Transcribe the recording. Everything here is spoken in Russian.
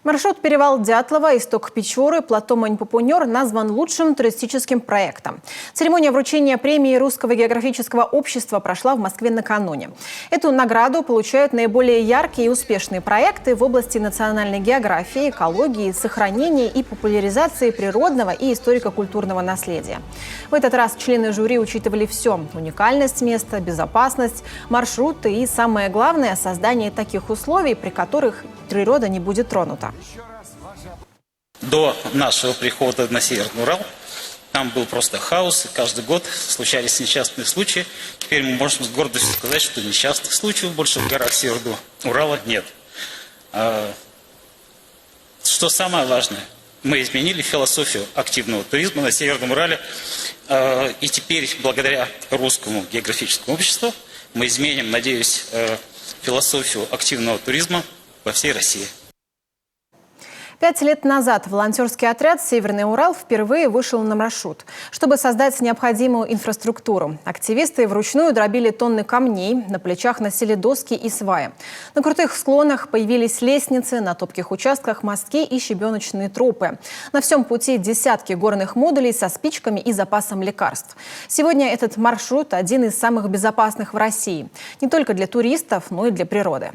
Маршрут Перевал Дятлова, исток Печоры, плато Мань-Пупунер назван лучшим туристическим проектом. Церемония вручения премии Русского географического общества прошла в Москве накануне. Эту награду получают наиболее яркие и успешные проекты в области национальной географии, экологии, сохранения и популяризации природного и историко-культурного наследия. В этот раз члены жюри учитывали все – уникальность места, безопасность, маршруты и, самое главное, создание таких условий, при которых природа не будет тронута. До нашего прихода на Северный Урал там был просто хаос, и каждый год случались несчастные случаи. Теперь мы можем с гордостью сказать, что несчастных случаев больше в горах Северного Урала нет. Что самое важное, мы изменили философию активного туризма на Северном Урале, и теперь благодаря Русскому географическому обществу мы изменим, надеюсь, философию активного туризма во всей России. 5 лет назад волонтерский отряд «Северный Урал» впервые вышел на маршрут, чтобы создать необходимую инфраструктуру. Активисты вручную дробили тонны камней, на плечах носили доски и сваи. На крутых склонах появились лестницы, на топких участках мостки и щебеночные тропы. На всем пути десятки горных модулей со спичками и запасом лекарств. Сегодня этот маршрут один из самых безопасных в России. Не только для туристов, но и для природы.